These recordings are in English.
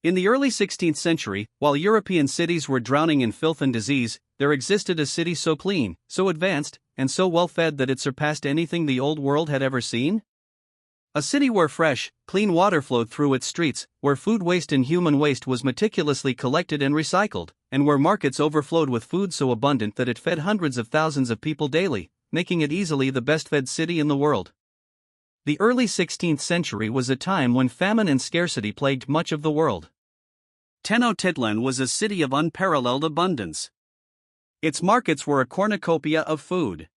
In the early 16th century, while European cities were drowning in filth and disease, there existed a city so clean, so advanced, and so well fed that it surpassed anything the old world had ever seen. A city where fresh, clean water flowed through its streets, where food waste and human waste was meticulously collected and recycled, and where markets overflowed with food so abundant that it fed hundreds of thousands of people daily, making it easily the best-fed city in the world. The early 16th century was a time when famine and scarcity plagued much of the world. Tenochtitlan was a city of unparalleled abundance. Its markets were a cornucopia of food.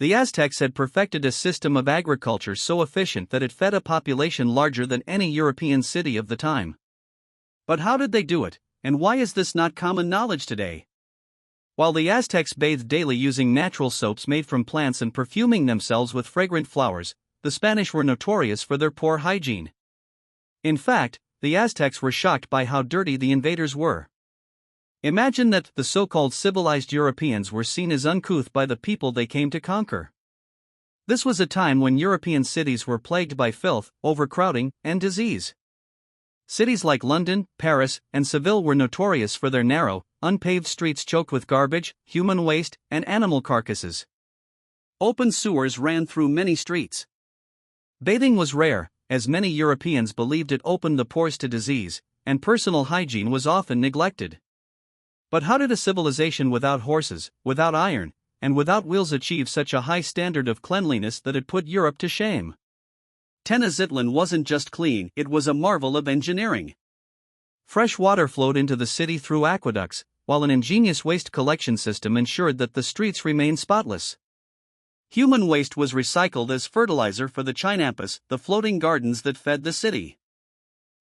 The Aztecs had perfected a system of agriculture so efficient that it fed a population larger than any European city of the time. But how did they do it, and why is this not common knowledge today? While the Aztecs bathed daily using natural soaps made from plants and perfuming themselves with fragrant flowers, the Spanish were notorious for their poor hygiene. In fact, the Aztecs were shocked by how dirty the invaders were. Imagine that the so-called civilized Europeans were seen as uncouth by the people they came to conquer. This was a time when European cities were plagued by filth, overcrowding, and disease. Cities like London, Paris, and Seville were notorious for their narrow, unpaved streets choked with garbage, human waste, and animal carcasses. Open sewers ran through many streets. Bathing was rare, as many Europeans believed it opened the pores to disease, and personal hygiene was often neglected. But how did a civilization without horses, without iron, and without wheels achieve such a high standard of cleanliness that it put Europe to shame? Tenochtitlan wasn't just clean, it was a marvel of engineering. Fresh water flowed into the city through aqueducts, while an ingenious waste collection system ensured that the streets remained spotless. Human waste was recycled as fertilizer for the chinampas, the floating gardens that fed the city.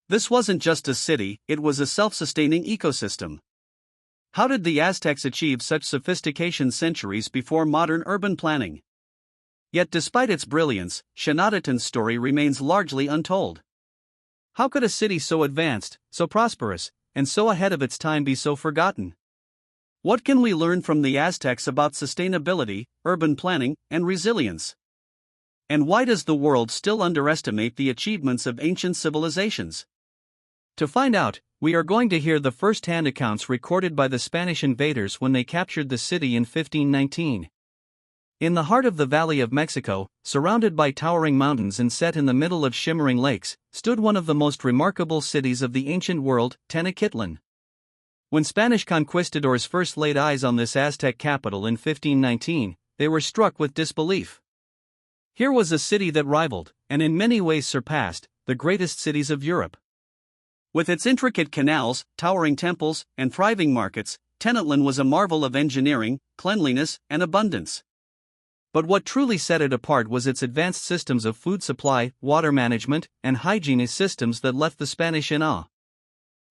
This wasn't just a city, it was a self-sustaining ecosystem. How did the Aztecs achieve such sophistication centuries before modern urban planning? Yet despite its brilliance, Tenochtitlan's story remains largely untold. How could a city so advanced, so prosperous, and so ahead of its time be so forgotten? What can we learn from the Aztecs about sustainability, urban planning, and resilience? And why does the world still underestimate the achievements of ancient civilizations? To find out, we are going to hear the first-hand accounts recorded by the Spanish invaders when they captured the city in 1519. In the heart of the Valley of Mexico, surrounded by towering mountains and set in the middle of shimmering lakes, stood one of the most remarkable cities of the ancient world, Tenochtitlan. When Spanish conquistadors first laid eyes on this Aztec capital in 1519, they were struck with disbelief. Here was a city that rivaled, and in many ways surpassed, the greatest cities of Europe. With its intricate canals, towering temples, and thriving markets, Tenochtitlan was a marvel of engineering, cleanliness, and abundance. But what truly set it apart was its advanced systems of food supply, water management, and hygiene systems that left the Spanish in awe.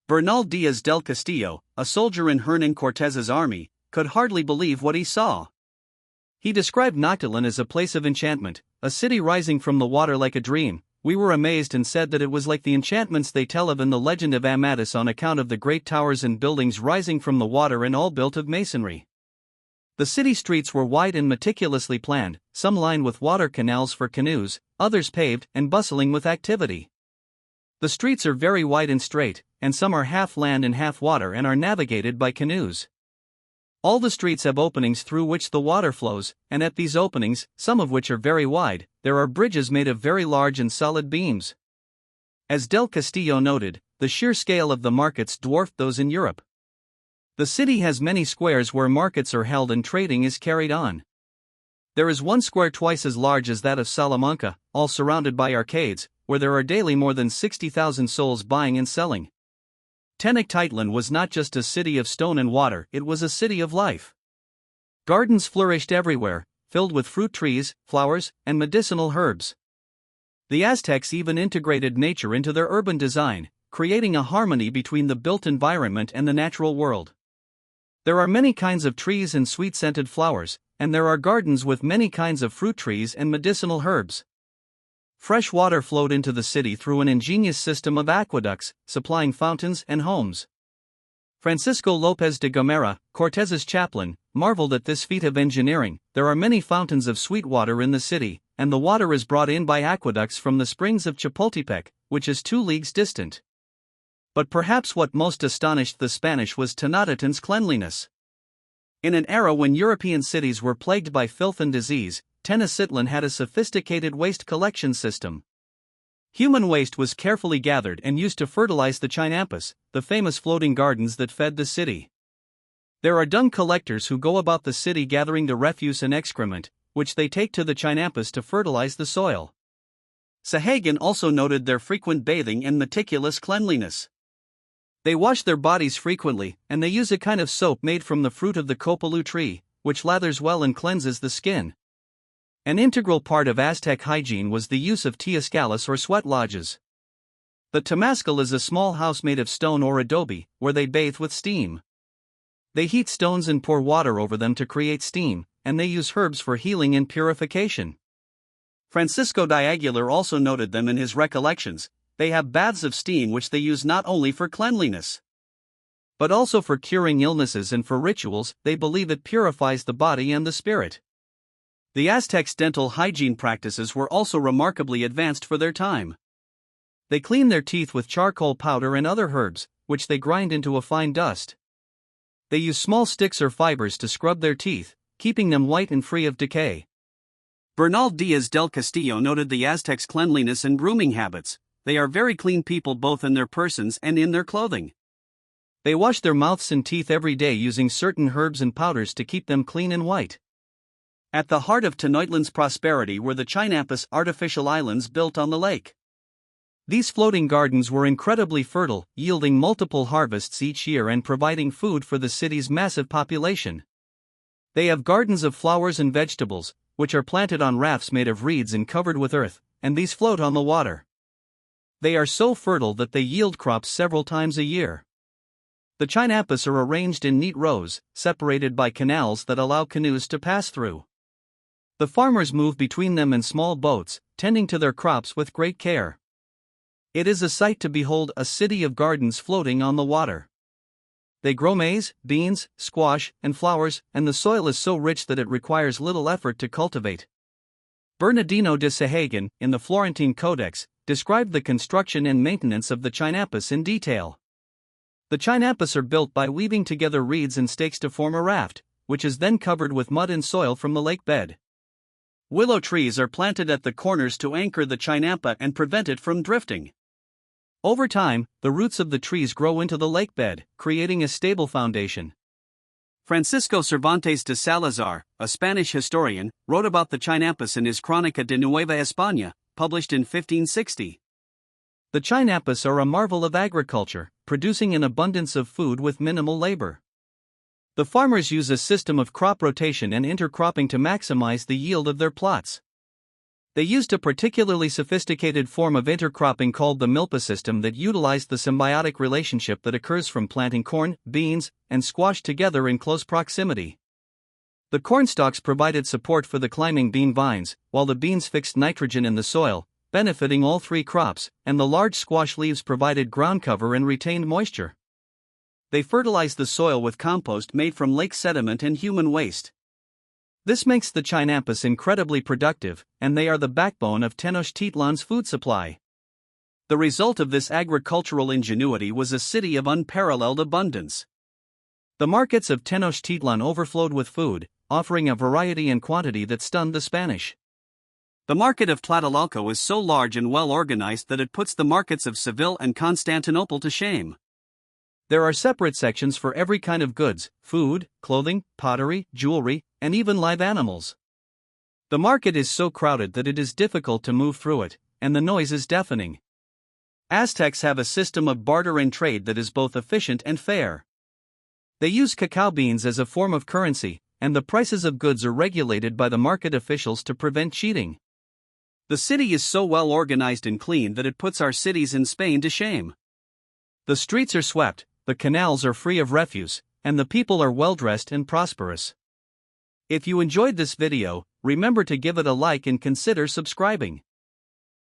Bernal Díaz del Castillo, a soldier in Hernán Cortés's army, could hardly believe what he saw. He described Tenochtitlan as a place of enchantment, a city rising from the water like a dream. We were amazed and said that it was like the enchantments they tell of in the legend of Amadis on account of the great towers and buildings rising from the water and all built of masonry. The city streets were wide and meticulously planned, some lined with water canals for canoes, others paved and bustling with activity. The streets are very wide and straight, and some are half land and half water and are navigated by canoes. All the streets have openings through which the water flows, and at these openings, some of which are very wide, there are bridges made of very large and solid beams. As Del Castillo noted, the sheer scale of the markets dwarfed those in Europe. The city has many squares where markets are held and trading is carried on. There is one square twice as large as that of Salamanca, all surrounded by arcades, where there are daily more than 60,000 souls buying and selling. Tenochtitlan was not just a city of stone and water, it was a city of life. Gardens flourished everywhere, filled with fruit trees, flowers, and medicinal herbs. The Aztecs even integrated nature into their urban design, creating a harmony between the built environment and the natural world. There are many kinds of trees and sweet-scented flowers, and there are gardens with many kinds of fruit trees and medicinal herbs. Fresh water flowed into the city through an ingenious system of aqueducts, supplying fountains and homes. Francisco López de Gomera, Cortés's chaplain, marveled at this feat of engineering. There are many fountains of sweet water in the city, and the water is brought in by aqueducts from the springs of Chapultepec, which is 2 leagues distant. But perhaps what most astonished the Spanish was Tenochtitlan's cleanliness. In an era when European cities were plagued by filth and disease, Tenochtitlan had a sophisticated waste collection system. Human waste was carefully gathered and used to fertilize the chinampas, the famous floating gardens that fed the city. There are dung collectors who go about the city gathering the refuse and excrement, which they take to the chinampas to fertilize the soil. Sahagun also noted their frequent bathing and meticulous cleanliness. They wash their bodies frequently, and they use a kind of soap made from the fruit of the copalú tree, which lathers well and cleanses the skin. An integral part of Aztec hygiene was the use of teoscalas or sweat lodges. The temascal is a small house made of stone or adobe, where they bathe with steam. They heat stones and pour water over them to create steam, and they use herbs for healing and purification. Francisco de Aguilar also noted them in his recollections. They have baths of steam which they use not only for cleanliness, but also for curing illnesses and for rituals. They believe it purifies the body and the spirit. The Aztecs' dental hygiene practices were also remarkably advanced for their time. They clean their teeth with charcoal powder and other herbs, which they grind into a fine dust. They use small sticks or fibers to scrub their teeth, keeping them white and free of decay. Bernal Diaz del Castillo noted the Aztecs' cleanliness and grooming habits. They are very clean people both in their persons and in their clothing. They wash their mouths and teeth every day using certain herbs and powders to keep them clean and white. At the heart of Tenochtitlan's prosperity were the Chinampas artificial islands built on the lake. These floating gardens were incredibly fertile, yielding multiple harvests each year and providing food for the city's massive population. They have gardens of flowers and vegetables, which are planted on rafts made of reeds and covered with earth, and these float on the water. They are so fertile that they yield crops several times a year. The chinampas are arranged in neat rows, separated by canals that allow canoes to pass through. The farmers move between them in small boats, tending to their crops with great care. It is a sight to behold a city of gardens floating on the water. They grow maize, beans, squash, and flowers, and the soil is so rich that it requires little effort to cultivate. Bernardino de Sahagun, in the Florentine Codex, described the construction and maintenance of the chinampas in detail. The chinampas are built by weaving together reeds and stakes to form a raft, which is then covered with mud and soil from the lake bed. Willow trees are planted at the corners to anchor the chinampa and prevent it from drifting. Over time, the roots of the trees grow into the lake bed, creating a stable foundation. Francisco Cervantes de Salazar, a Spanish historian, wrote about the chinampas in his Crónica de Nueva España, published in 1560. The chinampas are a marvel of agriculture, producing an abundance of food with minimal labor. The farmers use a system of crop rotation and intercropping to maximize the yield of their plots. They used a particularly sophisticated form of intercropping called the milpa system that utilized the symbiotic relationship that occurs from planting corn, beans, and squash together in close proximity. The cornstalks provided support for the climbing bean vines, while the beans fixed nitrogen in the soil, benefiting all three crops, and the large squash leaves provided ground cover and retained moisture. They fertilized the soil with compost made from lake sediment and human waste. This makes the chinampas incredibly productive, and they are the backbone of Tenochtitlan's food supply. The result of this agricultural ingenuity was a city of unparalleled abundance. The markets of Tenochtitlan overflowed with food, offering a variety and quantity that stunned the Spanish. The market of Tlatelolco is so large and well organized that it puts the markets of Seville and Constantinople to shame. There are separate sections for every kind of goods: food, clothing, pottery, jewelry, and even live animals. The market is so crowded that it is difficult to move through it, and the noise is deafening. Aztecs have a system of barter and trade that is both efficient and fair. They use cacao beans as a form of currency, and the prices of goods are regulated by the market officials to prevent cheating. The city is so well organized and clean that it puts our cities in Spain to shame. The streets are swept, the canals are free of refuse, and the people are well dressed and prosperous. If you enjoyed this video, remember to give it a like and consider subscribing.